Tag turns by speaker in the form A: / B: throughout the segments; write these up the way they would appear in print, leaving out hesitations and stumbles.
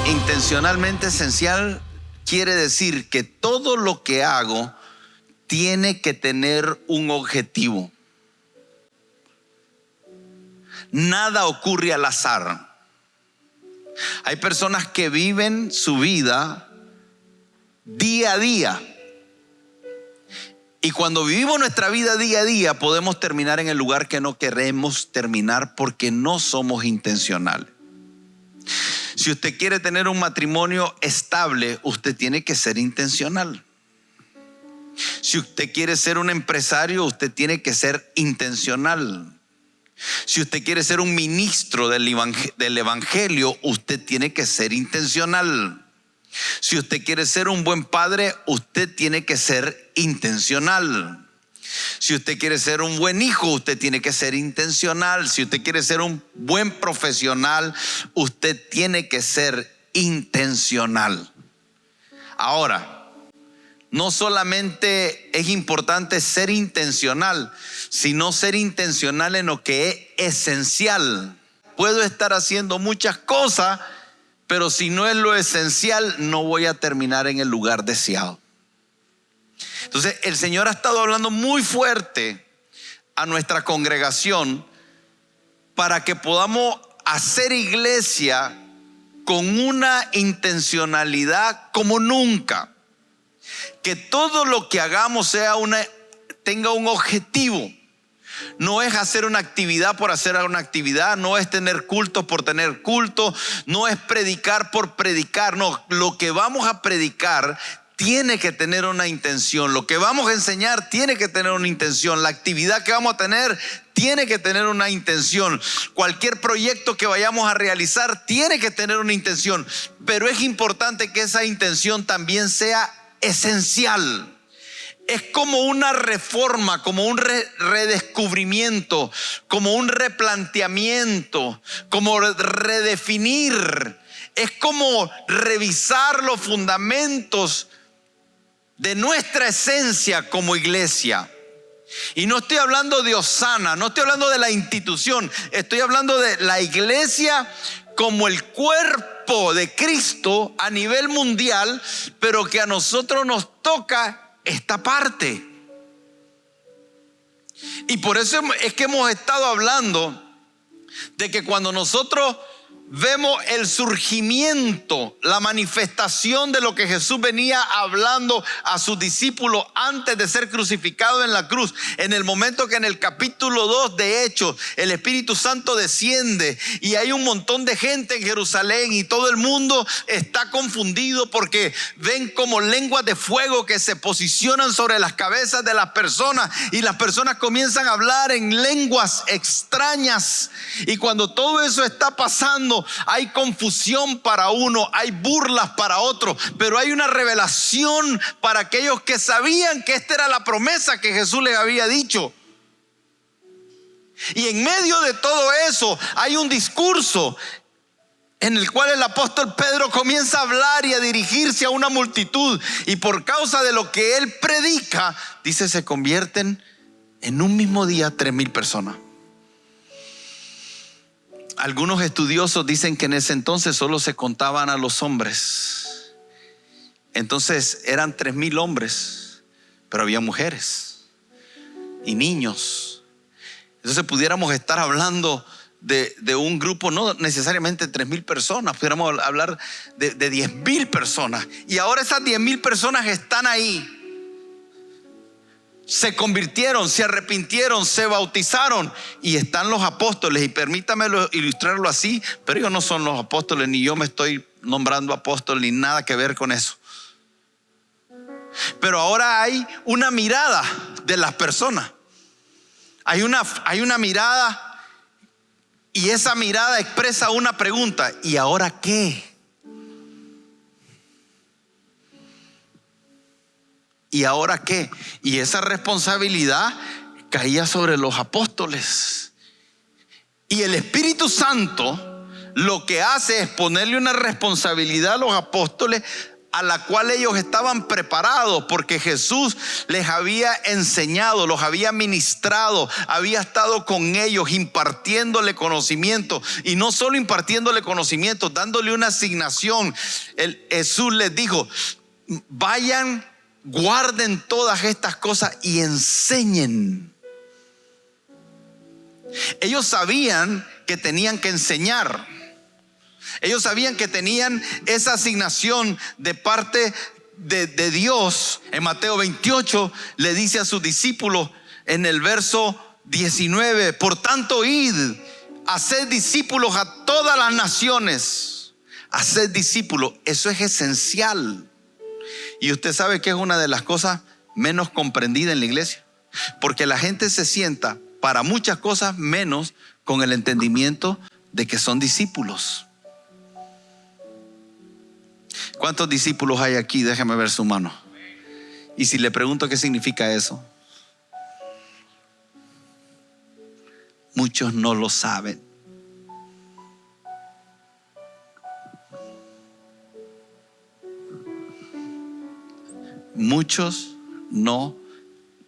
A: Intencionalmente esencial quiere decir que todo lo que hago tiene que tener un objetivo. Nada ocurre al azar. Hay personas que viven su vida día a día. Y cuando vivimos nuestra vida día a día, podemos terminar en el lugar que no queremos terminar porque no somos intencionales. Si usted quiere tener un matrimonio estable, usted tiene que ser intencional. Si usted quiere ser un empresario, usted tiene que ser intencional. Si usted quiere ser un ministro del evangelio, usted tiene que ser intencional. Si usted quiere ser un buen padre, usted tiene que ser intencional. Si usted quiere ser un buen hijo, usted tiene que ser intencional. Si usted quiere ser un buen profesional, usted tiene que ser intencional. Ahora, no solamente es importante ser intencional, sino ser intencional en lo que es esencial. Puedo estar haciendo muchas cosas, pero si no es lo esencial, no voy a terminar en el lugar deseado. Entonces, el Señor ha estado hablando muy fuerte a nuestra congregación para que podamos hacer iglesia con una intencionalidad como nunca. Que todo lo que hagamos tenga un objetivo. No es hacer una actividad por hacer una actividad, no es tener culto por tener culto, no es predicar por predicar. No, lo que vamos a predicar tiene que tener una intención. Lo que vamos a enseñar tiene que tener una intención. La actividad que vamos a tener tiene que tener una intención. Cualquier proyecto que vayamos a realizar tiene que tener una intención. Pero es importante que esa intención también sea esencial. Es como una reforma, como un redescubrimiento, como un replanteamiento, como redefinir. Es como revisar los fundamentos de nuestra esencia como iglesia. Y no estoy hablando de Osana, no estoy hablando de la institución, estoy hablando de la iglesia como el cuerpo de Cristo a nivel mundial, pero que a nosotros nos toca esta parte. Y por eso es que hemos estado hablando de que cuando nosotros vemos el surgimiento, la manifestación de lo que Jesús venía hablando a sus discípulos antes de ser crucificado en la cruz, en el momento que en el capítulo 2 de Hechos el Espíritu Santo desciende y hay un montón de gente en Jerusalén y todo el mundo está confundido porque ven como lenguas de fuego que se posicionan sobre las cabezas de las personas y las personas comienzan a hablar en lenguas extrañas. Y cuando todo eso está pasando, hay confusión para uno, hay burlas para otro, pero hay una revelación para aquellos que sabían que esta era la promesa que Jesús les había dicho. Y en medio de todo eso hay un discurso en el cual el apóstol Pedro comienza a hablar y a dirigirse a una multitud, y por causa de lo que él predica, dice, se convierten en un mismo día 3,000 personas. Algunos estudiosos dicen que en ese entonces solo se contaban a los hombres. Entonces eran 3,000 hombres, pero había mujeres y niños. Entonces pudiéramos estar hablando de un grupo, no necesariamente 3,000 personas, pudiéramos hablar de 10,000 personas. Y ahora esas 10,000 personas están ahí. Se convirtieron, se arrepintieron, se bautizaron y están los apóstoles. Y permítame ilustrarlo así, pero ellos no son los apóstoles, ni yo me estoy nombrando apóstol, ni nada que ver con eso. Pero ahora hay una mirada de las personas. Hay una mirada, y esa mirada expresa una pregunta: ¿y ahora qué? ¿Y ahora qué? Y esa responsabilidad caía sobre los apóstoles. Y el Espíritu Santo lo que hace es ponerle una responsabilidad a los apóstoles a la cual ellos estaban preparados, porque Jesús les había enseñado, los había ministrado, había estado con ellos impartiéndole conocimiento, y no solo impartiéndole conocimiento, dándole una asignación. Jesús les dijo: vayan, guarden todas estas cosas y enseñen. Ellos sabían que tenían que enseñar. Ellos sabían que tenían esa asignación de parte de Dios. En Mateo 28 le dice a sus discípulos en el verso 19: por tanto, id, haced discípulos a todas las naciones. Haced discípulos, eso es esencial. Y usted sabe que es una de las cosas menos comprendidas en la iglesia, porque la gente se sienta para muchas cosas menos con el entendimiento de que son discípulos. ¿Cuántos discípulos hay aquí? Déjeme ver su mano. Y si le pregunto qué significa eso, muchos no lo saben. Muchos no.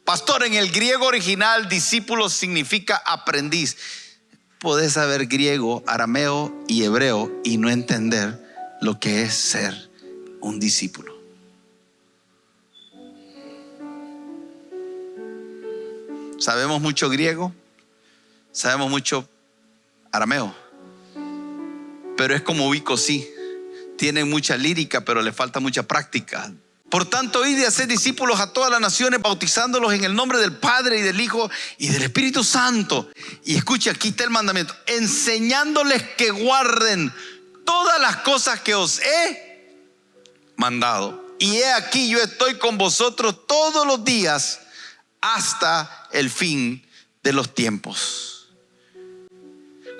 A: Pastor, en el griego original, discípulo significa aprendiz. Podés saber griego, arameo y hebreo y no entender lo que es ser un discípulo. Sabemos mucho griego, sabemos mucho arameo, pero es como Vico, sí, tienen mucha lírica, pero le falta mucha práctica. Por tanto, id y haced discípulos a todas las naciones, bautizándolos en el nombre del Padre y del Hijo y del Espíritu Santo. Y escuche, aquí está el mandamiento: enseñándoles que guarden todas las cosas que os he mandado. Y he aquí, yo estoy con vosotros todos los días hasta el fin de los tiempos.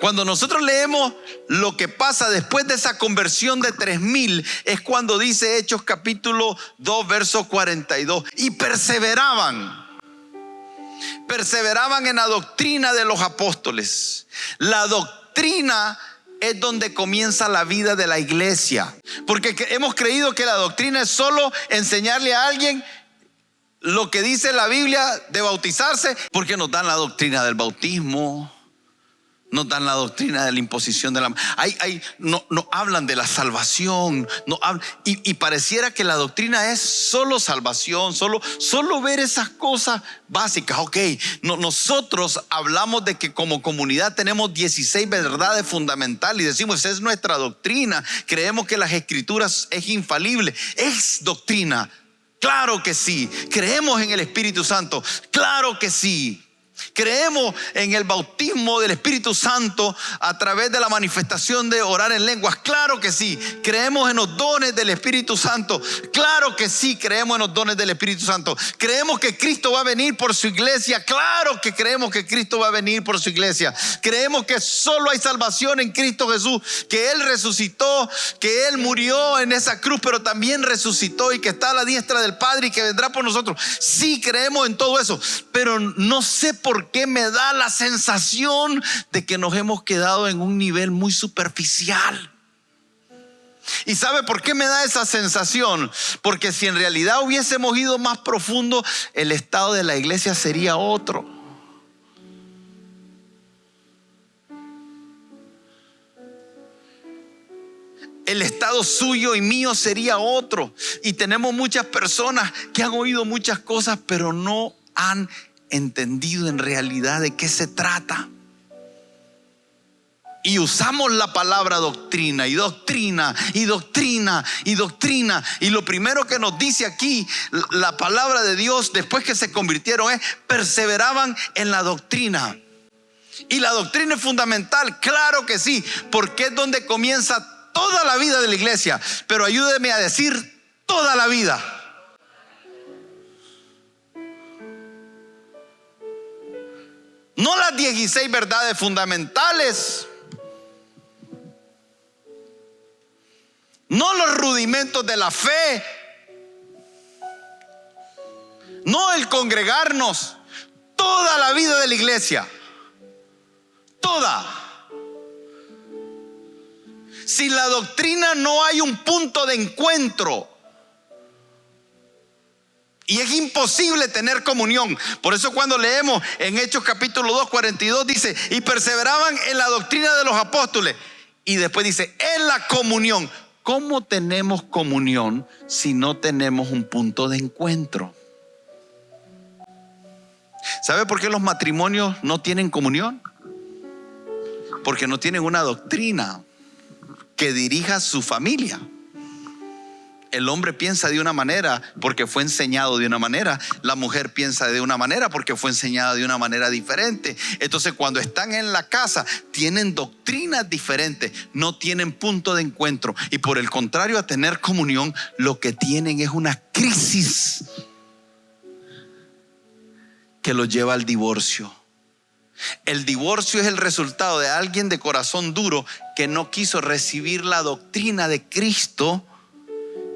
A: Cuando nosotros leemos lo que pasa después de esa conversión de 3,000, es cuando dice Hechos capítulo 2 verso 42: y perseveraban en la doctrina de los apóstoles. La doctrina es donde comienza la vida de la iglesia, porque hemos creído que la doctrina es solo enseñarle a alguien lo que dice la Biblia de bautizarse, porque nos dan la doctrina del bautismo, nos dan la doctrina de la imposición de la mano. No hablan de la salvación, no hablan, y pareciera que la doctrina es solo salvación, solo ver esas cosas básicas. Ok, nosotros hablamos de que como comunidad tenemos 16 verdades fundamentales y decimos: esa es nuestra doctrina. Creemos que las escrituras es infalible. Es doctrina, claro que sí. Creemos en el Espíritu Santo, claro que sí. Creemos en el bautismo del Espíritu Santo a través de la manifestación de orar en lenguas, claro que sí. Creemos en los dones del Espíritu Santo, claro que sí. Creemos en los dones del Espíritu Santo. Creemos que Cristo va a venir por su iglesia, claro que creemos que Cristo va a venir por su iglesia. Creemos que solo hay salvación en Cristo Jesús, que Él resucitó, que Él murió en esa cruz, pero también resucitó y que está a la diestra del Padre y que vendrá por nosotros. Sí, creemos en todo eso, pero no sé por qué me da la sensación de que nos hemos quedado en un nivel muy superficial. ¿Y sabe por qué me da esa sensación? Porque si en realidad hubiésemos ido más profundo, el estado de la iglesia sería otro. El estado suyo y mío sería otro. Y tenemos muchas personas que han oído muchas cosas, pero no han entendido en realidad de qué se trata. Y usamos la palabra doctrina y doctrina y doctrina y doctrina. Y lo primero que nos dice aquí la palabra de Dios después que se convirtieron es: perseveraban en la doctrina. Y la doctrina es fundamental, claro que sí, porque es donde comienza toda la vida de la iglesia. Pero ayúdeme a decir: toda la vida. No las 16 verdades fundamentales, no los rudimentos de la fe, no el congregarnos, toda la vida de la iglesia, toda. Sin la doctrina no hay un punto de encuentro. Y es imposible tener comunión. Por eso cuando leemos en Hechos capítulo 2, 42 dice, y perseveraban en la doctrina de los apóstoles. Y después dice, en la comunión. ¿Cómo tenemos comunión si no tenemos un punto de encuentro? ¿Sabe por qué los matrimonios no tienen comunión? Porque no tienen una doctrina que dirija su familia. El hombre piensa de una manera porque fue enseñado de una manera. La mujer piensa de una manera porque fue enseñada de una manera diferente. Entonces, cuando están en la casa, tienen doctrinas diferentes, no tienen punto de encuentro. Y por el contrario a tener comunión, lo que tienen es una crisis que los lleva al divorcio. El divorcio es el resultado de alguien de corazón duro que no quiso recibir la doctrina de Cristo,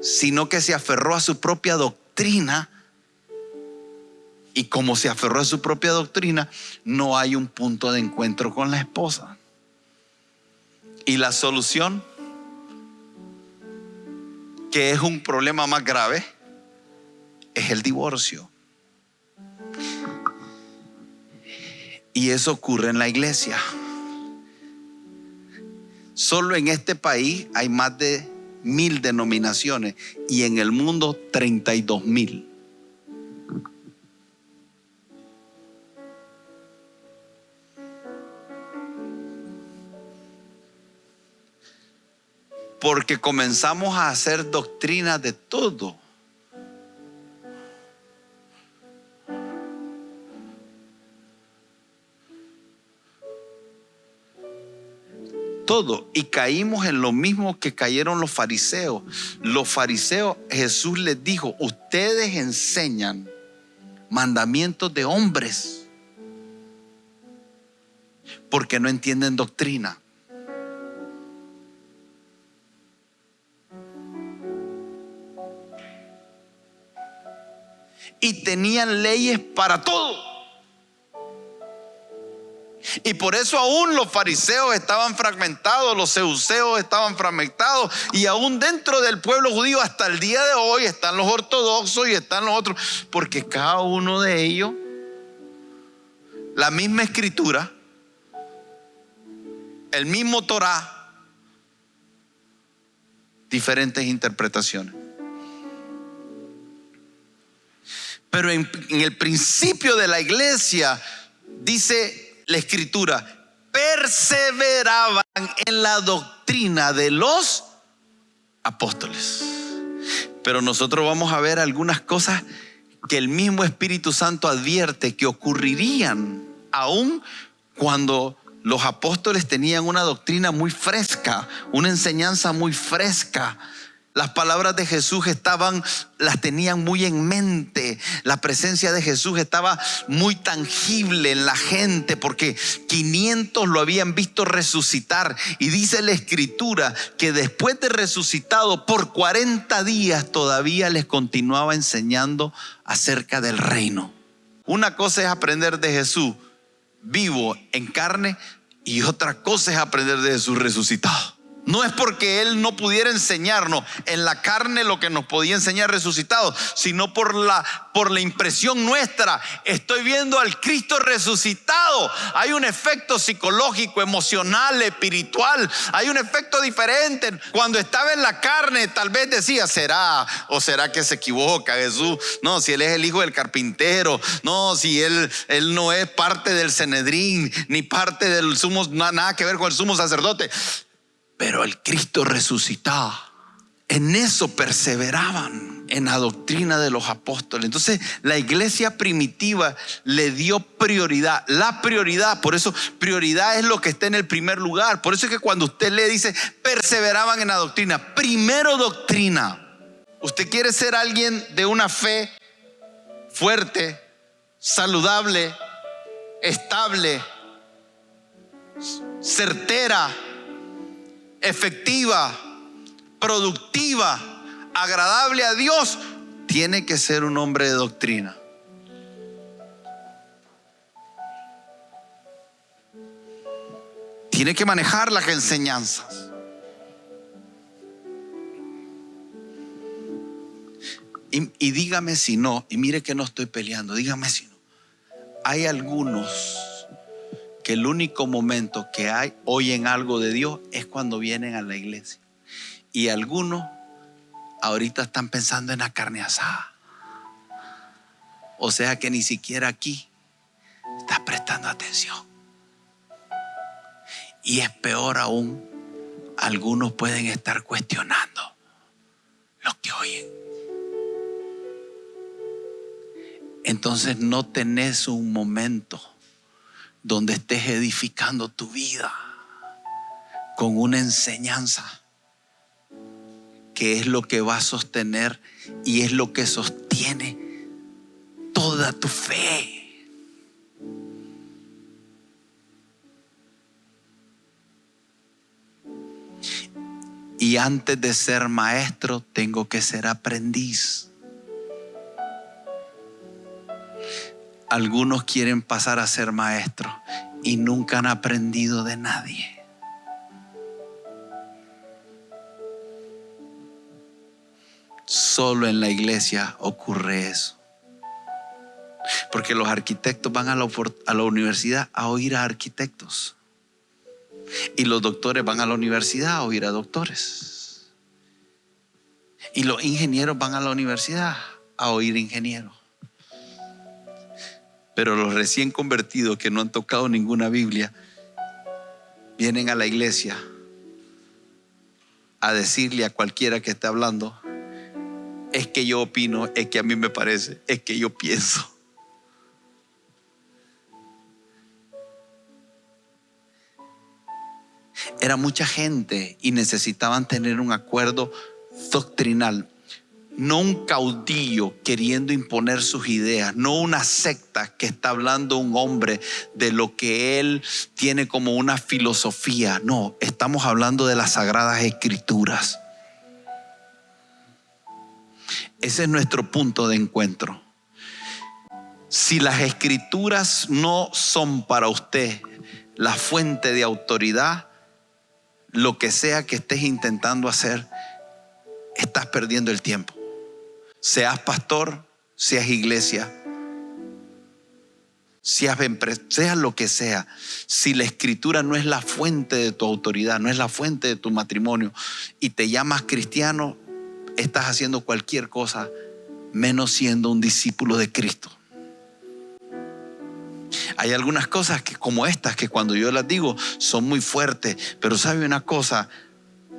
A: sino que se aferró a su propia doctrina. Y como se aferró a su propia doctrina, no hay un punto de encuentro con la esposa. Y la solución, que es un problema más grave, es el divorcio. Y eso ocurre en la iglesia. Solo en este país hay más de 1,000 denominaciones y en el mundo 32,000. Porque comenzamos a hacer doctrina de todo. Todo, y caímos en lo mismo que cayeron los fariseos. Los fariseos, Jesús les dijo, ustedes enseñan mandamientos de hombres porque no entienden doctrina. Y tenían leyes para todo. Y por eso aún los fariseos estaban fragmentados, los saduceos estaban fragmentados, y aún dentro del pueblo judío hasta el día de hoy están los ortodoxos y están los otros, porque cada uno de ellos, la misma escritura, el mismo Torá, diferentes interpretaciones. Pero en el principio de la iglesia dice la escritura, perseveraban en la doctrina de los apóstoles. Pero nosotros vamos a ver algunas cosas que el mismo Espíritu Santo advierte que ocurrirían aún cuando los apóstoles tenían una doctrina muy fresca, una enseñanza muy fresca. Las palabras de Jesús las tenían muy en mente. La presencia de Jesús estaba muy tangible en la gente porque 500 lo habían visto resucitar. Y dice la escritura que después de resucitado por 40 días todavía les continuaba enseñando acerca del reino. Una cosa es aprender de Jesús vivo en carne y otra cosa es aprender de Jesús resucitado. No es porque Él no pudiera enseñarnos en la carne lo que nos podía enseñar resucitado, sino por la impresión nuestra. Estoy viendo al Cristo resucitado. Hay un efecto psicológico, emocional, espiritual. Hay un efecto diferente. Cuando estaba en la carne, tal vez decía, ¿será? ¿O será que se equivoca Jesús? No, si Él es el hijo del carpintero. No, si Él no es parte del Sanedrín, ni parte del sumo, nada que ver con el sumo sacerdote. Pero el Cristo resucitado, en eso perseveraban, en la doctrina de los apóstoles. Entonces la iglesia primitiva le dio prioridad. La prioridad, por eso prioridad es lo que está en el primer lugar. Por eso es que cuando usted le dice perseveraban en la doctrina, primero doctrina. Usted quiere ser alguien de una fe fuerte, saludable, estable, certera, efectiva, productiva, agradable a Dios, tiene que ser un hombre de doctrina. Tiene que manejar las enseñanzas. Y dígame si no, y mire que no estoy peleando, dígame si no. Hay algunos que el único momento que oyen algo de Dios es cuando vienen a la iglesia. Y algunos ahorita están pensando en la carne asada. O sea que ni siquiera aquí estás prestando atención. Y es peor aún, algunos pueden estar cuestionando lo que oyen. Entonces no tenés un momento donde estés edificando tu vida con una enseñanza que es lo que va a sostener y es lo que sostiene toda tu fe. Y antes de ser maestro, tengo que ser aprendiz. Algunos quieren pasar a ser maestros y nunca han aprendido de nadie. Solo en la iglesia ocurre eso. Porque los arquitectos van a la universidad a oír a arquitectos. Y los doctores van a la universidad a oír a doctores. Y los ingenieros van a la universidad a oír ingenieros. Pero los recién convertidos que no han tocado ninguna Biblia vienen a la iglesia a decirle a cualquiera que esté hablando: es que yo opino, es que a mí me parece, es que yo pienso. Era mucha gente y necesitaban tener un acuerdo doctrinal. No un caudillo queriendo imponer sus ideas, no una secta que está hablando un hombre de lo que él tiene como una filosofía. No, estamos hablando de las Sagradas Escrituras. Ese es nuestro punto de encuentro. Si las Escrituras no son para usted la fuente de autoridad, lo que sea que estés intentando hacer, estás perdiendo el tiempo. Seas pastor, seas iglesia, seas lo que sea. Si la Escritura no es la fuente de tu autoridad, no es la fuente de tu matrimonio, y te llamas cristiano, estás haciendo cualquier cosa menos siendo un discípulo de Cristo. Hay algunas cosas que, como estas, que cuando yo las digo son muy fuertes, pero ¿sabe una cosa?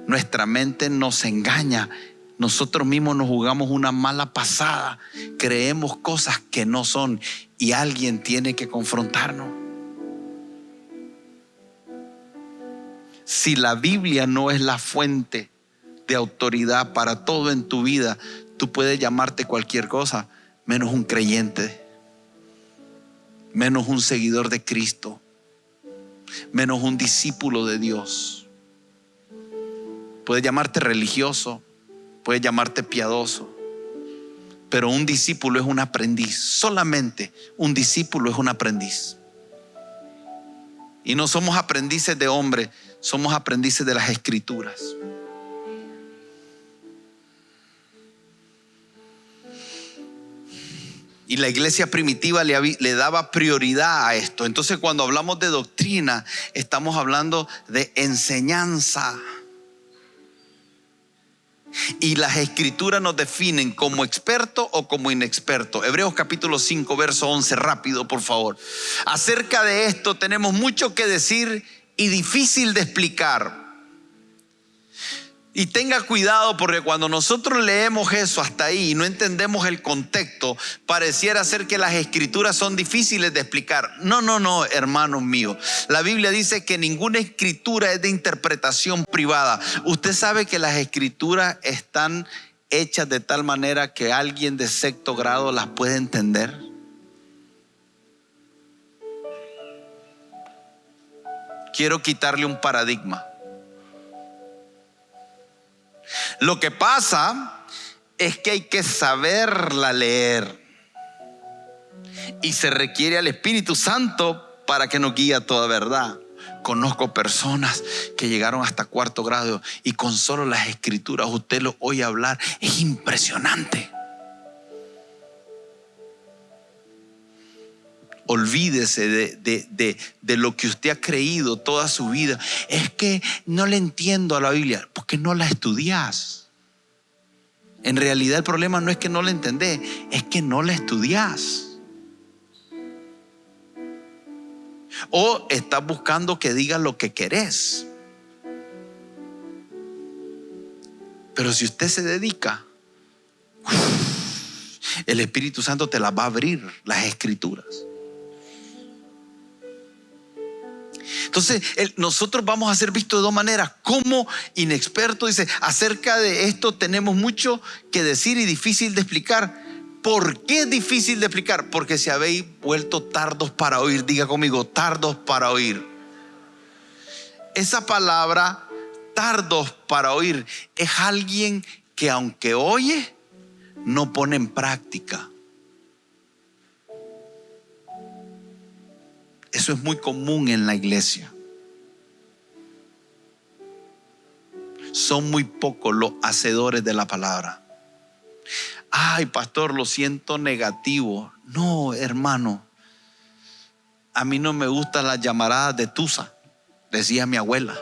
A: Nuestra mente nos engaña. Nosotros mismos nos jugamos una mala pasada. Creemos cosas que no son y alguien tiene que confrontarnos. Si la Biblia no es la fuente de autoridad para todo en tu vida, tú puedes llamarte cualquier cosa menos un creyente, menos un seguidor de Cristo, menos un discípulo de Dios. Puedes llamarte religioso, puedes llamarte piadoso, pero un discípulo es un aprendiz. Solamente un discípulo es un aprendiz. Y no somos aprendices de hombre, somos aprendices de las Escrituras. Y la iglesia primitiva le daba prioridad a esto. Entonces, cuando hablamos de doctrina, estamos hablando de enseñanza. Y las Escrituras nos definen como experto o como inexperto. Hebreos capítulo 5, verso 11, rápido por favor. Acerca de esto tenemos mucho que decir y difícil de explicar. Y tenga cuidado, porque cuando nosotros leemos eso hasta ahí y no entendemos el contexto, pareciera ser que las Escrituras son difíciles de explicar. No, hermanos míos. La Biblia dice que ninguna escritura es de interpretación privada. Usted sabe que las Escrituras están hechas de tal manera que alguien de sexto grado las puede entender. Quiero quitarle un paradigma. Lo que pasa es que hay que saberla leer y se requiere al Espíritu Santo para que nos guíe a toda verdad. Conozco personas que llegaron hasta cuarto grado y con solo las Escrituras usted lo oye hablar. Es impresionante. Olvídese de lo que usted ha creído toda su vida. Es que no le entiendo a la Biblia, porque no la estudias. En realidad el problema no es que no la entendés, es que no la estudias. O estás buscando que diga lo que querés. Pero si usted se dedica, el Espíritu Santo te las va a abrir, las Escrituras. Entonces nosotros vamos a ser vistos de dos maneras. Como inexperto, dice, acerca de esto tenemos mucho que decir y difícil de explicar. ¿Por qué es difícil de explicar? Porque se habéis vuelto tardos para oír. Diga conmigo, tardos para oír. Esa palabra, tardos para oír, es alguien que aunque oye, no pone en práctica. Eso es muy común en la iglesia. Son muy pocos los hacedores de la palabra. Ay, pastor, lo siento negativo. No, hermano. A mí no me gustan las llamaradas de tusa, decía mi abuela.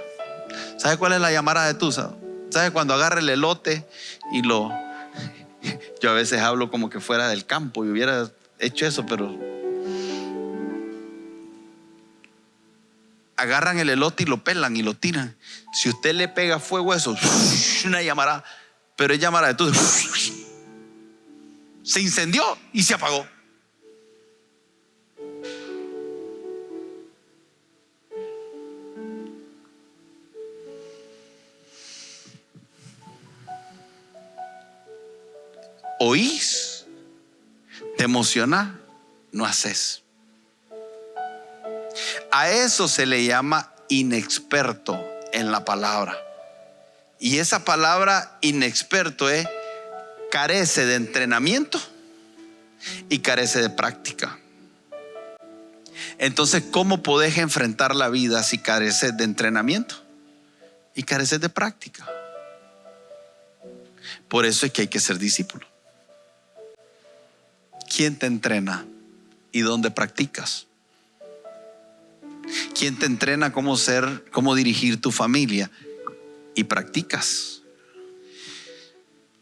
A: ¿Sabe cuál es la llamarada de tusa? ¿Sabe cuando agarra el elote y lo... Yo a veces hablo como que fuera del campo y hubiera hecho eso, pero... Agarran el elote y lo pelan y lo tiran. Si usted le pega fuego a eso, una llamarada, pero es llamarada, entonces se incendió y se apagó. Oís, te emociona, no haces. A eso se le llama inexperto en la palabra. Y esa palabra inexperto carece de entrenamiento y carece de práctica. Entonces, ¿cómo podés enfrentar la vida si careces de entrenamiento y careces de práctica? Por eso es que hay que ser discípulo. ¿Quién te entrena y dónde practicas? ¿Quién te entrena cómo dirigir tu familia? Y practicas.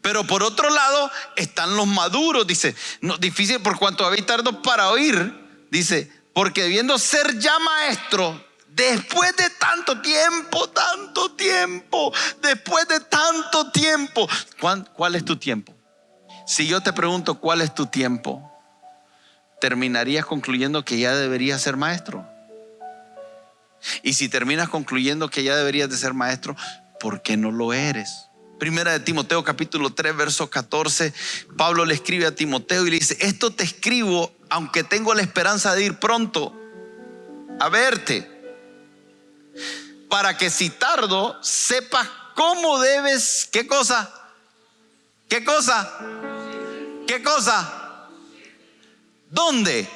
A: Pero por otro lado están los maduros. Dice, no, difícil por cuanto habéis tardado para oír. Dice, porque debiendo ser ya maestro, después de tanto tiempo, después de tanto tiempo. ¿Cuál es tu tiempo? Si yo te pregunto cuál es tu tiempo, terminarías concluyendo que ya deberías ser maestro. Y si terminas concluyendo que ya deberías de ser maestro, ¿por qué no lo eres? Primera de Timoteo capítulo 3 verso 14, Pablo le escribe a Timoteo y le dice, esto te escribo aunque tengo la esperanza de ir pronto a verte, para que si tardo sepas cómo debes, ¿qué cosa? ¿Qué cosa? ¿Qué cosa? ¿Dónde?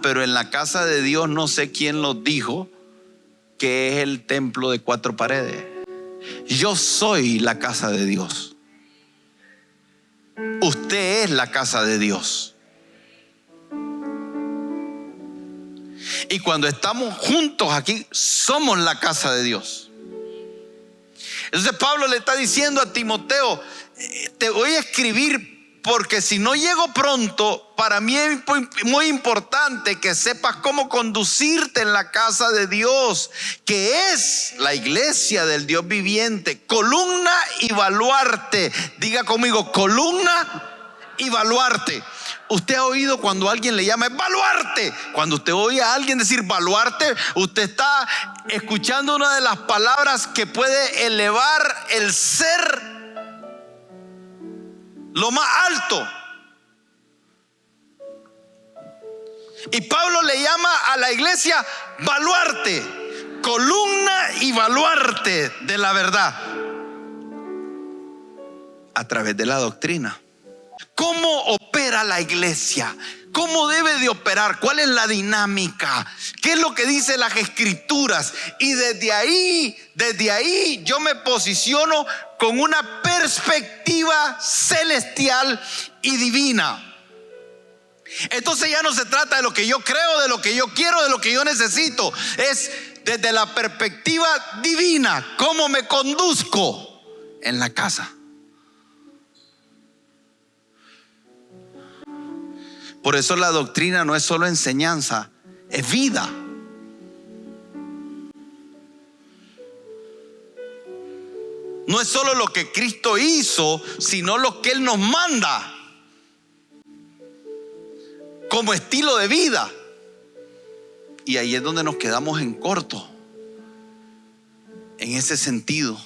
A: Pero en la casa de Dios no sé quién lo dijo, que es el templo de 4 paredes. Yo soy la casa de Dios. Usted es la casa de Dios. Y cuando estamos juntos aquí, somos la casa de Dios. Entonces Pablo le está diciendo a Timoteo, te voy a escribir porque si no llego pronto, para mí es muy importante que sepas cómo conducirte en la casa de Dios, que es la iglesia del Dios viviente, columna y baluarte. Diga conmigo, columna y baluarte. Usted ha oído cuando alguien le llama baluarte. Cuando usted oye a alguien decir baluarte, usted está escuchando una de las palabras que puede elevar el ser lo más alto. Y Pablo le llama a la iglesia baluarte, columna y baluarte de la verdad, a través de la doctrina. ¿Cómo opera la iglesia? ¿Cómo debe de operar? ¿Cuál es la dinámica? ¿Qué es lo que dicen las escrituras? Y desde ahí yo me posiciono con una perspectiva celestial y divina. Entonces ya no se trata de lo que yo creo, de lo que yo quiero, de lo que yo necesito. Es desde la perspectiva divina, cómo me conduzco en la casa. Por eso la doctrina no es solo enseñanza, es vida. No es solo lo que Cristo hizo, sino lo que Él nos manda como estilo de vida. Y ahí es donde nos quedamos en corto, en ese sentido.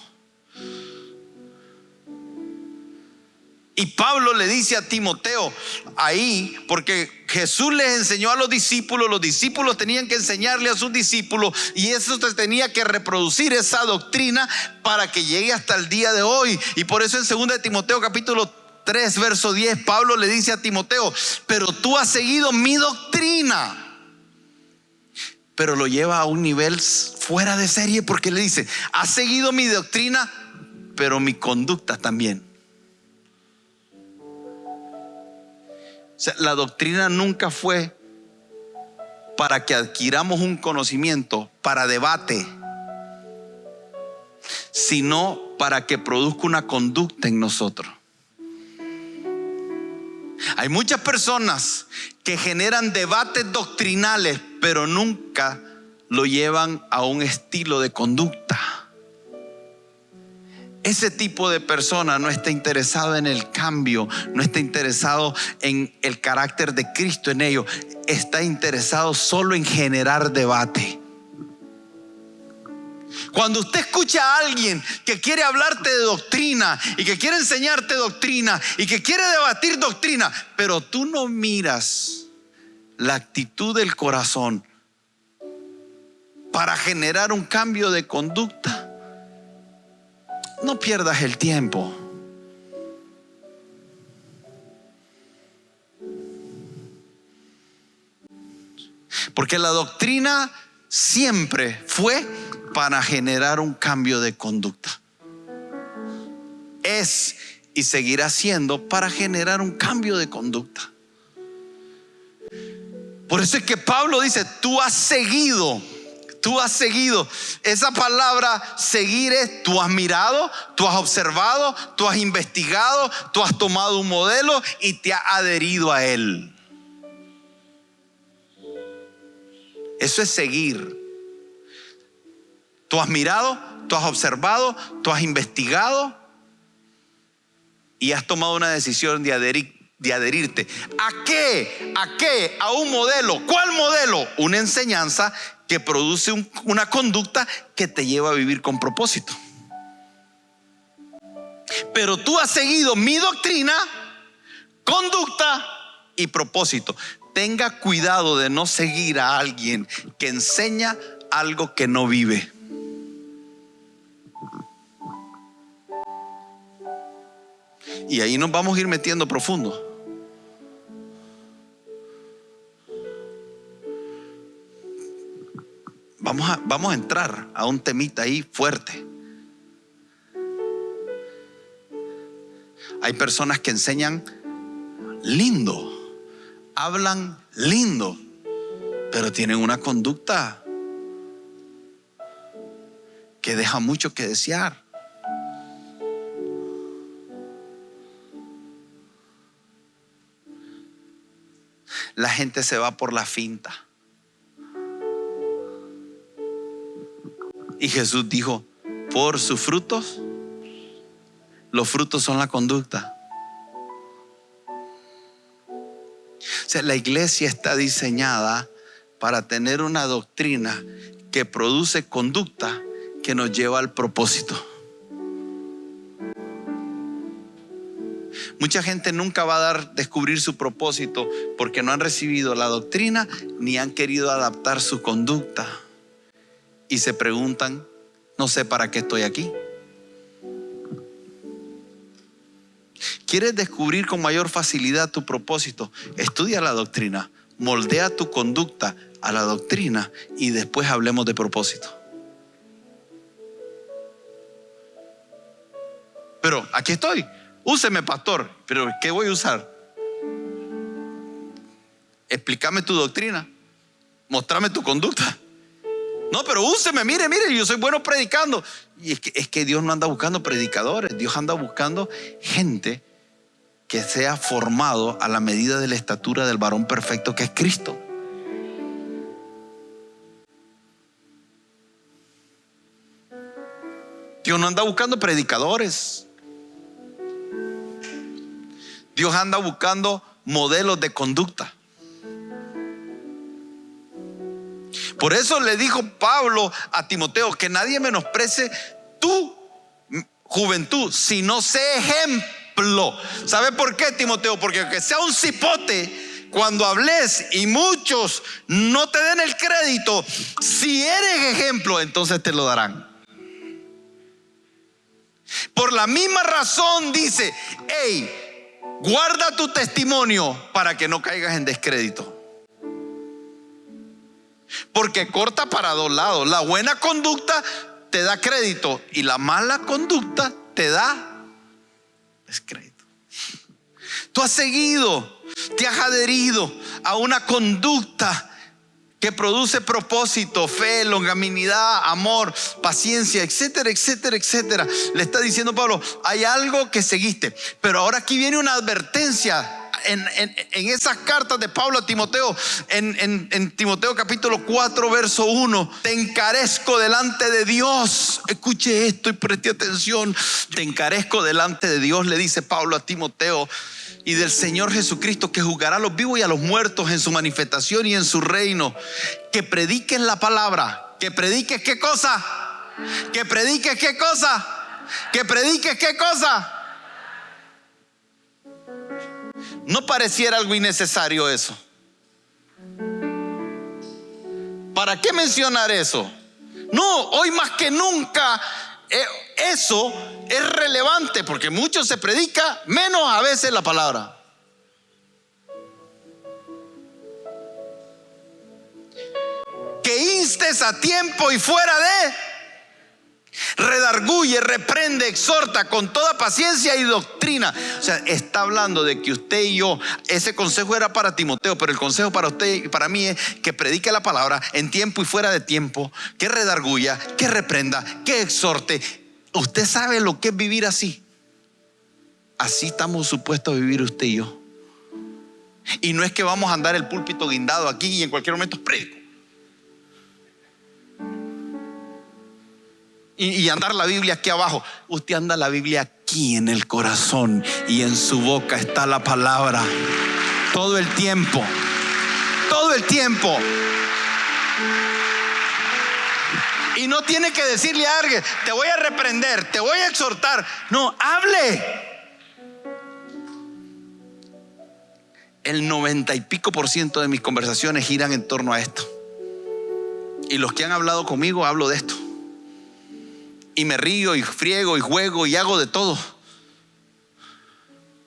A: Y Pablo le dice a Timoteo ahí, porque Jesús les enseñó a los discípulos tenían que enseñarle a sus discípulos, y eso se tenía que reproducir, esa doctrina, para que llegue hasta el día de hoy. Y por eso en 2 de Timoteo capítulo 3 verso 10, Pablo le dice a Timoteo: pero tú has seguido mi doctrina. Pero lo lleva a un nivel fuera de serie, porque le dice: has seguido mi doctrina, pero mi conducta también. O sea, la doctrina nunca fue para que adquiramos un conocimiento para debate, sino para que produzca una conducta en nosotros. Hay muchas personas que generan debates doctrinales, pero nunca lo llevan a un estilo de conducta. Ese tipo de persona no está interesado en el cambio, no está interesado en el carácter de Cristo en ello, está interesado solo en generar debate. Cuando usted escucha a alguien que quiere hablarte de doctrina y que quiere enseñarte doctrina y que quiere debatir doctrina, pero tú no miras la actitud del corazón para generar un cambio de conducta, no pierdas el tiempo. Porque la doctrina siempre fue para generar un cambio de conducta. Es y seguirá siendo para generar un cambio de conducta. Por eso es que Pablo dice: tú has seguido. Esa palabra seguir es: tú has mirado, tú has observado, tú has investigado, tú has tomado un modelo y te has adherido a él. Eso es seguir. Tú has mirado, tú has observado, tú has investigado y has tomado una decisión de adherirte. ¿A qué? ¿A qué? A un modelo. ¿Cuál modelo? Una enseñanza que produce una conducta que te lleva a vivir con propósito. Pero tú has seguido mi doctrina, conducta y propósito. Tenga cuidado de no seguir a alguien que enseña algo que no vive. Y ahí nos vamos a ir metiendo profundo. Vamos a entrar a un temita ahí fuerte. Hay personas que enseñan lindo, hablan lindo, pero tienen una conducta que deja mucho que desear. La gente se va por la finta. Y Jesús dijo: por sus frutos, los frutos son la conducta. O sea, la iglesia está diseñada para tener una doctrina que produce conducta que nos lleva al propósito. Mucha gente nunca va a descubrir su propósito porque no han recibido la doctrina ni han querido adaptar su conducta. Y se preguntan: no sé para qué estoy aquí. ¿Quieres descubrir con mayor facilidad tu propósito? Estudia la doctrina, moldea tu conducta a la doctrina y después hablemos de propósito. Pero aquí estoy, úseme, pastor. Pero ¿qué voy a usar? explícame tu doctrina, mostrame tu conducta. No, pero úseme, mire, yo soy bueno predicando. Y es que Dios no anda buscando predicadores, Dios anda buscando gente que sea formado a la medida de la estatura del varón perfecto que es Cristo. Dios no anda buscando predicadores. Dios anda buscando modelos de conducta. Por eso le dijo Pablo a Timoteo que nadie menosprecie tu juventud, sino sé ejemplo. ¿Sabe por qué, Timoteo? Porque aunque sea un cipote, cuando hables y muchos no te den el crédito, si eres ejemplo, entonces te lo darán. Por la misma razón dice: hey, guarda tu testimonio para que no caigas en descrédito. Porque corta para dos lados. La buena conducta te da crédito y la mala conducta te da descrédito. Tú has seguido, te has adherido a una conducta que produce propósito, fe, longanimidad, amor, paciencia, etcétera, etcétera, etcétera. Le está diciendo Pablo: hay algo que seguiste, pero ahora aquí viene una advertencia. En esas cartas de Pablo a Timoteo, en Timoteo capítulo 4 verso 1, te encarezco delante de Dios. Escuche esto y preste atención. Te encarezco delante de Dios, le dice Pablo a Timoteo, y del Señor Jesucristo, que juzgará a los vivos y a los muertos en su manifestación y en su reino. Que prediques la palabra. Que prediques ¿qué cosa? Que prediques ¿qué cosa? Que prediques ¿qué cosa? ¿No pareciera algo innecesario eso? ¿Para qué mencionar eso? No, hoy más que nunca eso es relevante, porque mucho se predica, menos a veces la palabra. Que instes a tiempo y fuera de, redarguye, reprende, exhorta con toda paciencia y doctrina. O sea, está hablando de que usted y yo, ese consejo era para Timoteo, pero el consejo para usted y para mí es que predique la palabra en tiempo y fuera de tiempo, que redarguya, que reprenda, que exhorte. Usted sabe lo que es vivir así. Así estamos supuestos a vivir usted y yo. Y no es que vamos a andar el púlpito guindado aquí y en cualquier momento predico. Y andar la Biblia aquí abajo. Usted anda la Biblia aquí en el corazón, y en su boca está la palabra todo el tiempo. Todo el tiempo. Y no tiene que decirle a alguien: te voy a reprender, te voy a exhortar. No, hable. El 90 y pico % de mis conversaciones giran en torno a esto. Y los que han hablado conmigo, hablo de esto. Y me río y friego y juego y hago de todo.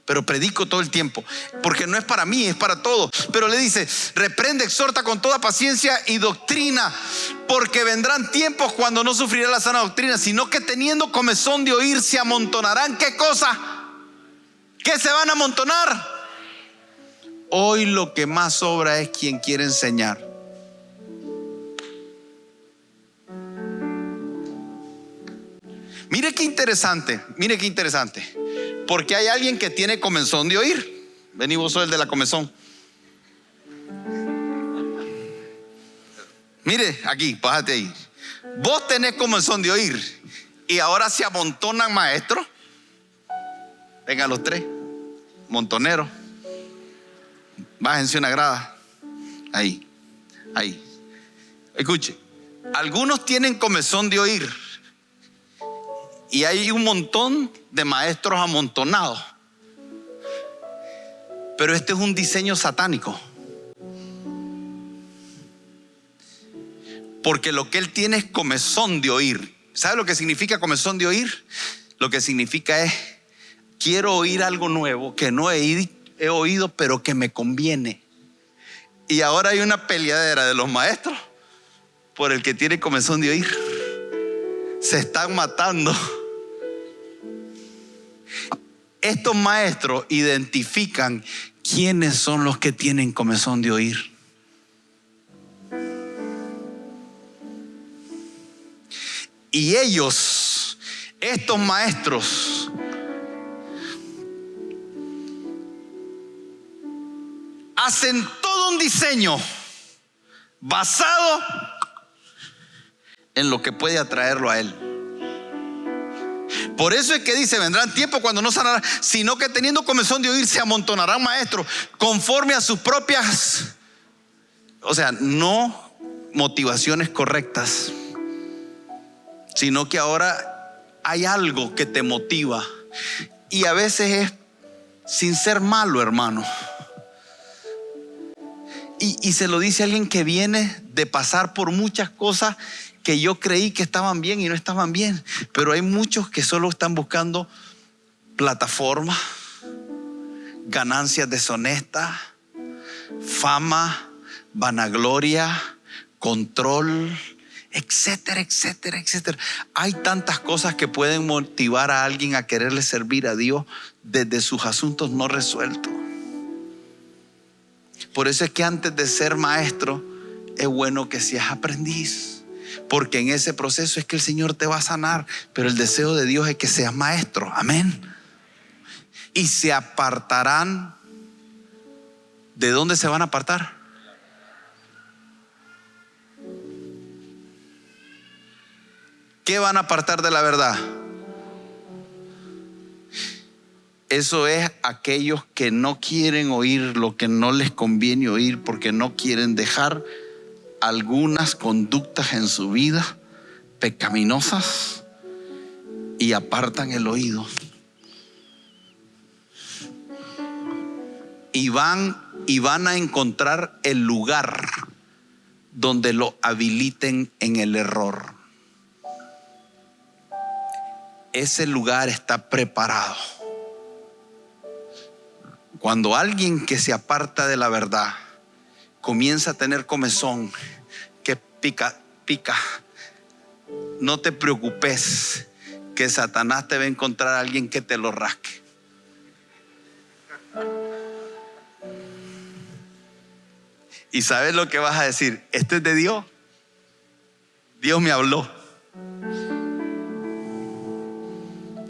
A: Pero predico todo el tiempo, porque no es para mí, es para todos. Pero le dice: reprende, exhorta con toda paciencia y doctrina, porque vendrán tiempos cuando no sufrirá la sana doctrina, sino que teniendo comezón de oír se amontonarán. ¿Qué cosa? ¿Qué se van a amontonar? Hoy lo que más sobra es quien quiere enseñar. Mire qué interesante, porque hay alguien que tiene comezón de oír. Vení, vos sos el de la comezón. Mire aquí, bájate ahí. Vos tenés comezón de oír y ahora se amontonan maestros. Vengan los tres, montoneros. Bájense una grada. Ahí. Escuche, algunos tienen comezón de oír. Y hay un montón de maestros amontonados. Pero este es un diseño satánico. Porque lo que él tiene es comezón de oír. ¿Sabe lo que significa comezón de oír? Lo que significa es: quiero oír algo nuevo que no he oído, pero que me conviene. Y ahora hay una peleadera de los maestros por el que tiene comezón de oír. Se están matando. Estos maestros identifican ¿quiénes son los que tienen comezón de oír? Y ellos, estos maestros, hacen todo un diseño basado en lo que puede atraerlo a él. Por eso es que dice: vendrán tiempos cuando no sanarán, sino que teniendo comezón de oír se amontonarán maestros conforme a sus propias, no motivaciones correctas, sino que ahora hay algo que te motiva, y a veces es sin ser malo, hermano. Y se lo dice alguien que viene de pasar por muchas cosas que yo creí que estaban bien y no estaban bien. Pero hay muchos que solo están buscando plataforma, ganancias deshonestas, fama, vanagloria, control, etcétera, etcétera, etcétera. Hay tantas cosas que pueden motivar a alguien a quererle servir a Dios desde sus asuntos no resueltos. Por eso es que antes de ser maestro es bueno que seas aprendiz, porque en ese proceso es que el Señor te va a sanar. Pero el deseo de Dios es que seas maestro. Amén. Y se apartarán. ¿De dónde se van a apartar? ¿Qué van a apartar de la verdad? Eso es aquellos que no quieren oír lo que no les conviene oír, porque no quieren dejar algunas conductas en su vida pecaminosas y apartan el oído. Y van a encontrar el lugar donde lo habiliten en el error. Ese lugar está preparado. Cuando alguien que se aparta de la verdad comienza a tener comezón, que pica, no te preocupes, que Satanás te va a encontrar a alguien que te lo rasque. Y sabes lo que vas a decir: esto es de Dios. Dios me habló.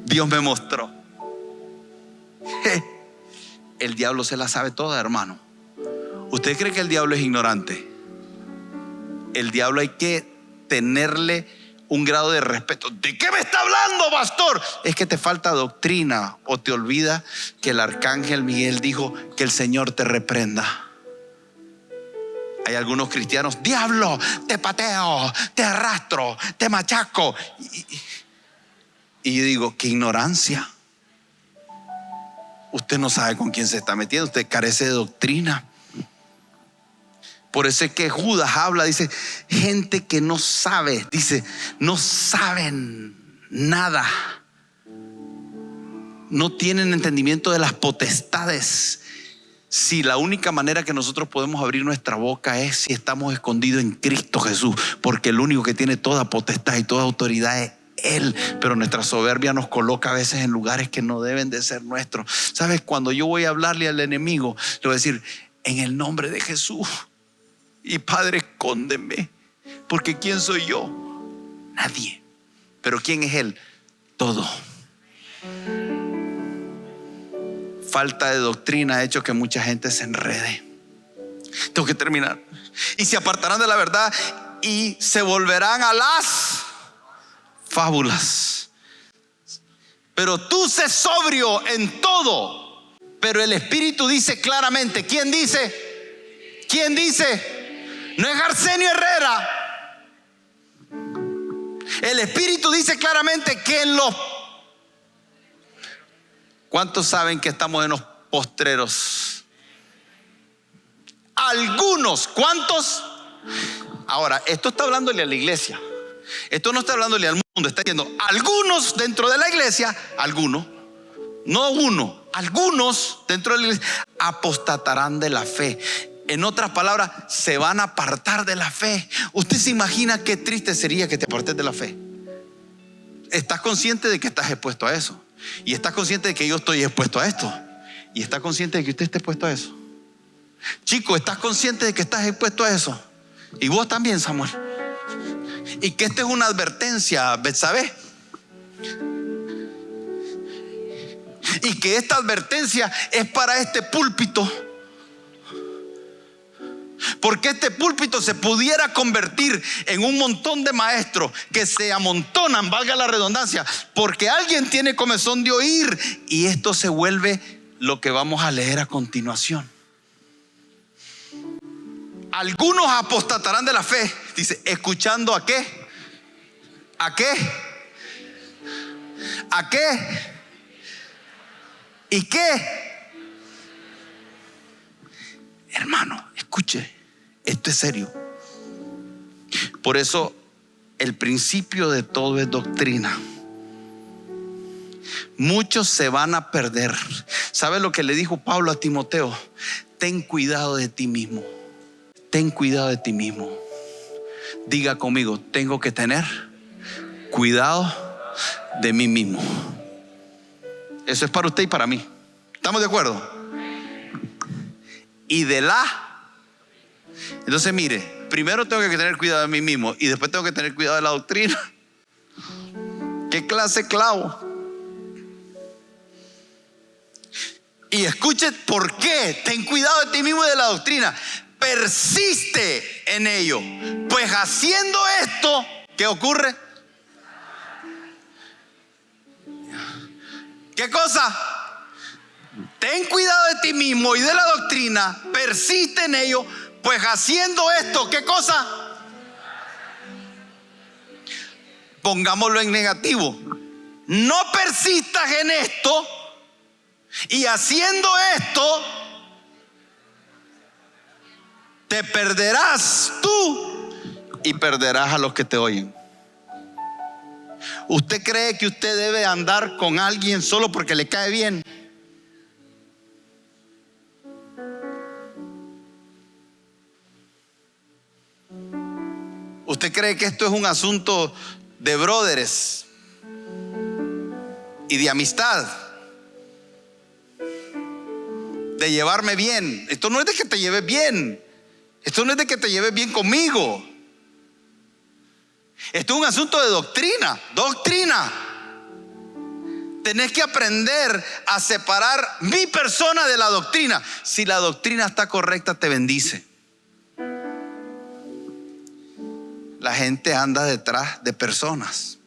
A: Dios me mostró. El diablo se la sabe toda, hermano. ¿Usted cree que el diablo es ignorante? El diablo hay que tenerle un grado de respeto. ¿De qué me está hablando, pastor? Es que te falta doctrina, o te olvida que el arcángel Miguel dijo que el Señor te reprenda. Hay algunos cristianos: diablo, te pateo, te arrastro, te machaco. Y yo digo: qué ignorancia. Usted no sabe con quién se está metiendo. Usted carece de doctrina. Por eso es que Judas habla, dice: gente que no sabe, dice, no saben nada, no tienen entendimiento de las potestades. Si la única manera que nosotros podemos abrir nuestra boca es si estamos escondidos en Cristo Jesús, porque el único que tiene toda potestad y toda autoridad es Él. Pero nuestra soberbia nos coloca a veces en lugares que no deben de ser nuestros. ¿Sabes? Cuando yo voy a hablarle al enemigo, le voy a decir: en el nombre de Jesús, y Padre, escóndeme, porque ¿quién soy yo? Nadie. Pero ¿quién es Él? Todo. Falta de doctrina ha hecho que mucha gente se enrede. Tengo que terminar. Y se apartarán de la verdad y se volverán a las fábulas. Pero tú sé sobrio en todo. Pero el Espíritu dice claramente. ¿Quién dice? ¿Quién dice? No es Arsenio Herrera. El Espíritu dice claramente que en los... ¿Cuántos saben que estamos en los postreros? Algunos. ¿Cuántos? Ahora, esto está hablándole a la iglesia. Esto no está hablándole al mundo. Está diciendo: algunos dentro de la iglesia, algunos, no uno, algunos dentro de la iglesia apostatarán de la fe. En otras palabras, se van a apartar de la fe. ¿Usted se imagina qué triste sería que te apartes de la fe? ¿Estás consciente de que estás expuesto a eso? Y estás consciente de que yo estoy expuesto a esto. ¿Y está consciente de que usted esté expuesto a eso? Chico, ¿estás consciente de que estás expuesto a eso? Y vos también, Samuel. Y que esta es una advertencia, ¿sabes? Y que esta advertencia es para este púlpito. Porque este púlpito se pudiera convertir en un montón de maestros que se amontonan, valga la redundancia, porque alguien tiene comezón de oír, y esto se vuelve lo que vamos a leer a continuación. Algunos apostatarán de la fe, dice, escuchando ¿a qué? ¿A qué? ¿A qué? ¿Y qué? Hermano, escuche, esto es serio. Por eso el principio de todo es doctrina. Muchos se van a perder. ¿Sabe lo que le dijo Pablo a Timoteo? Ten cuidado de ti mismo. Ten cuidado de ti mismo. Diga conmigo, tengo que tener cuidado de mí mismo. Eso es para usted y para mí. ¿Estamos de acuerdo? Y entonces mire, primero tengo que tener cuidado de mí mismo y después tengo que tener cuidado de la doctrina. ¿Qué clase de clavo? Y escuche por qué. Ten cuidado de ti mismo y de la doctrina. Persiste en ello, pues haciendo esto, ¿qué ocurre? ¿Qué cosa? Ten cuidado de ti mismo y de la doctrina, persiste en ello, pues haciendo esto, ¿qué cosa? Pongámoslo en negativo. No persistas en esto, y haciendo esto te perderás tú y perderás a los que te oyen. ¿Usted cree que usted debe andar con alguien solo porque le cae bien? ¿Usted cree que esto es un asunto de brothers y de amistad? De llevarme bien. Esto no es de que te lleves bien. Esto no es de que te lleves bien conmigo. Esto es un asunto de doctrina. Doctrina. Tenés que aprender a separar mi persona de la doctrina. Si la doctrina está correcta, te bendice. La gente anda detrás de personas.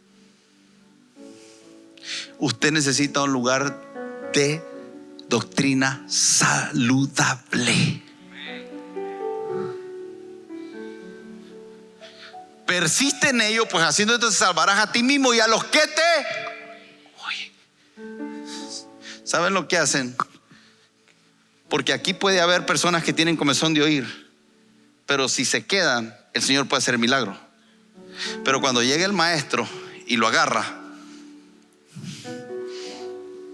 A: Usted necesita un lugar de doctrina saludable. Persiste en ello, pues haciendo esto te salvarás a ti mismo y a los que te oyen. ¿Saben lo que hacen? Porque aquí puede haber personas que tienen comezón de oír, pero si se quedan, el Señor puede hacer milagro. Pero cuando llega el maestro y lo agarra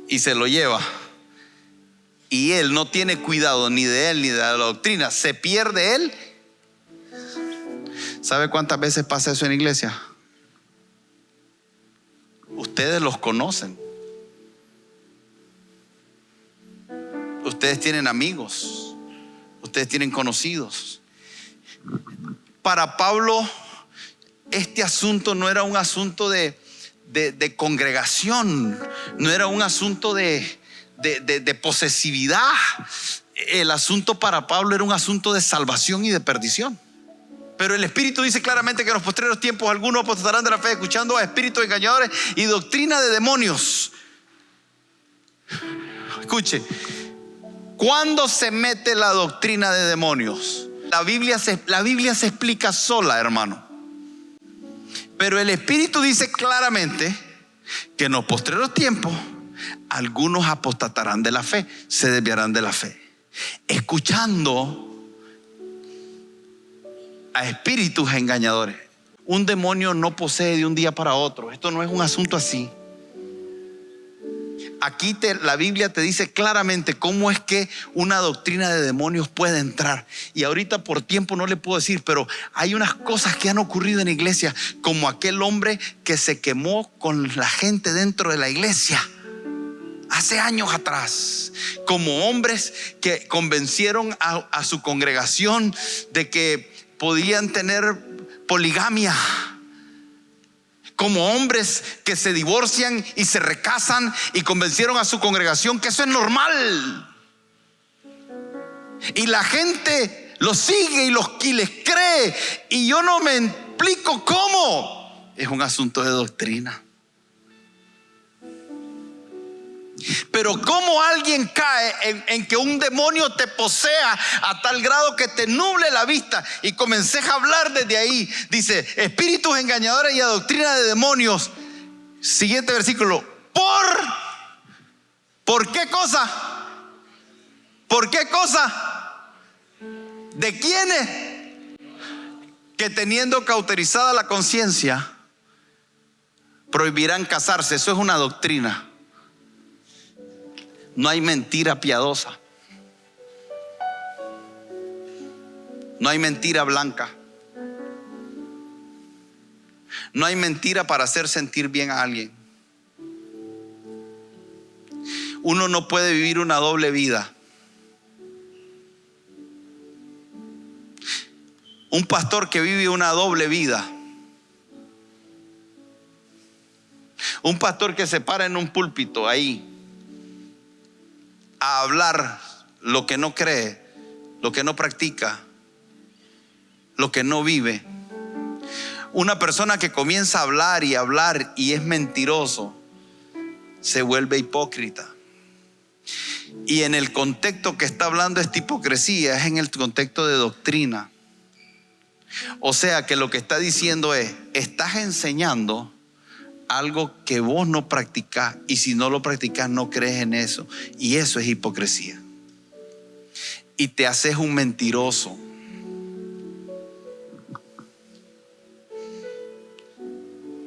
A: y se lo lleva, y él no tiene cuidado ni de él ni de la doctrina, se pierde él. ¿Sabe cuántas veces pasa eso en iglesia? Ustedes los conocen. Ustedes tienen amigos. Ustedes tienen conocidos. Para Pablo, este asunto no era un asunto de congregación. No era un asunto de posesividad. El asunto para Pablo era un asunto de salvación y de perdición. Pero el Espíritu dice claramente que en los postreros tiempos algunos apostatarán de la fe, escuchando a espíritus engañadores y doctrina de demonios. Escuche, ¿cuándo se mete la doctrina de demonios? La Biblia se explica sola, hermano. Pero el Espíritu dice claramente que en los postreros tiempos algunos apostatarán de la fe, se desviarán de la fe, escuchando a espíritus engañadores. Un demonio no posee de un día para otro. Esto no es un asunto así. Aquí la Biblia te dice claramente cómo es que una doctrina de demonios puede entrar. Y ahorita por tiempo no le puedo decir, pero hay unas cosas que han ocurrido en la iglesia, como aquel hombre que se quemó con la gente dentro de la iglesia. hace años atrás, como hombres que convencieron a su congregación de que podían tener poligamia, como hombres que se divorcian y se recasan y convencieron a su congregación que eso es normal. Y la gente los sigue y les cree, y yo no me explico cómo. Es un asunto de doctrina. Pero cómo alguien cae en que un demonio te posea a tal grado que te nuble la vista, y comencé a hablar desde ahí. Dice: espíritus engañadores y a doctrina de demonios. Siguiente versículo. ¿Por qué cosa? ¿Por qué cosa? ¿De quiénes? Que teniendo cauterizada la conciencia prohibirán casarse. Eso es una doctrina. No hay mentira piadosa. No hay mentira blanca. No hay mentira para hacer sentir bien a alguien. Uno no puede vivir una doble vida. Un pastor que vive una doble vida, un pastor que se para en un púlpito ahí a hablar lo que no cree, lo que no practica, lo que no vive. Una persona que comienza a hablar y es mentiroso, se vuelve hipócrita. Y en el contexto que está hablando esta hipocresía es en el contexto de doctrina. O sea que lo que está diciendo es: estás enseñando algo que vos no practicás, y si no lo practicás no crees en eso, y eso es hipocresía. Y te haces un mentiroso.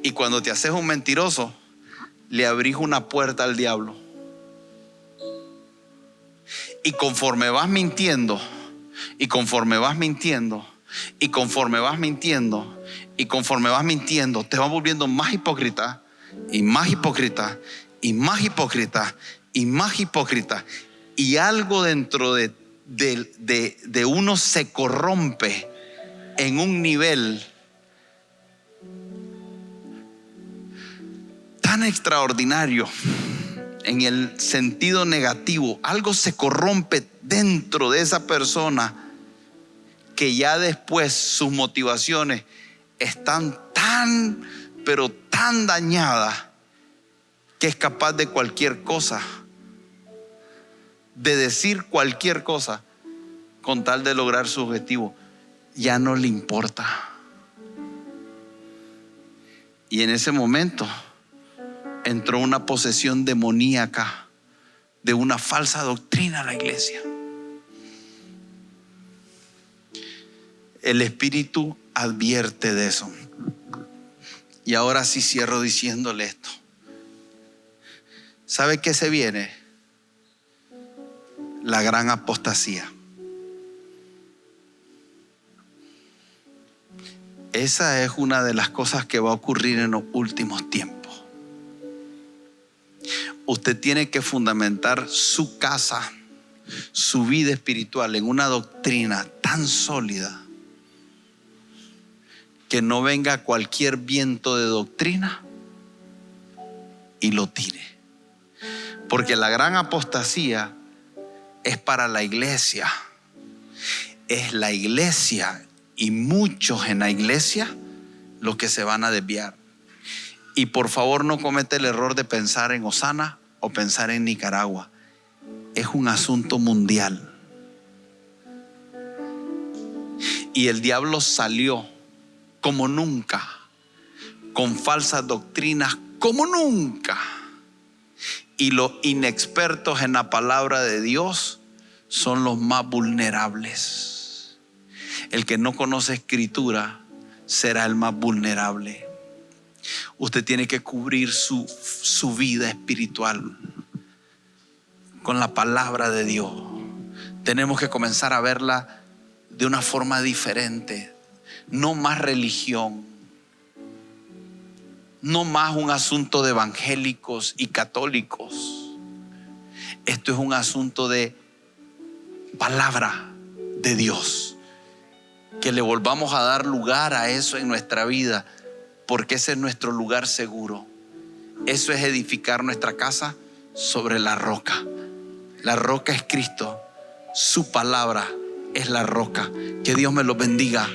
A: Y cuando te haces un mentiroso, le abrís una puerta al diablo. Y conforme vas mintiendo, y conforme vas mintiendo, y conforme vas mintiendo, y conforme vas mintiendo, te vas volviendo más hipócrita, y más hipócrita, y más hipócrita, y más hipócrita. Y algo dentro de uno se corrompe en un nivel tan extraordinario, en el sentido negativo. Algo se corrompe dentro de esa persona, que ya después sus motivaciones están tan, pero tan dañadas, que es capaz de cualquier cosa, de decir cualquier cosa con tal de lograr su objetivo. Ya no le importa. Y en ese momento entró una posesión demoníaca de una falsa doctrina a la iglesia. El Espíritu advierte de eso. Y ahora sí cierro diciéndole esto. ¿Sabe qué se viene? La gran apostasía. Esa es una de las cosas que va a ocurrir en los últimos tiempos. Usted tiene que fundamentar su casa, su vida espiritual, en una doctrina tan sólida que no venga cualquier viento de doctrina y lo tire. Porque la gran apostasía es para la iglesia. Es la iglesia y muchos en la iglesia los que se van a desviar. Y por favor, no cometa el error de pensar en Osana o pensar en Nicaragua. Es un asunto mundial. Y el diablo salió como nunca, con falsas doctrinas como nunca. Y los inexpertos en la palabra de Dios son los más vulnerables. El que no conoce escritura será el más vulnerable. Usted tiene que cubrir su vida espiritual con la palabra de Dios. Tenemos que comenzar a verla de una forma diferente. No más religión, no más un asunto de evangélicos y católicos. Esto es un asunto de palabra de Dios. Que le volvamos a dar lugar a eso en nuestra vida, porque ese es nuestro lugar seguro. Eso es edificar nuestra casa sobre la roca. La roca es Cristo. Su palabra es la roca. Que Dios me los bendiga.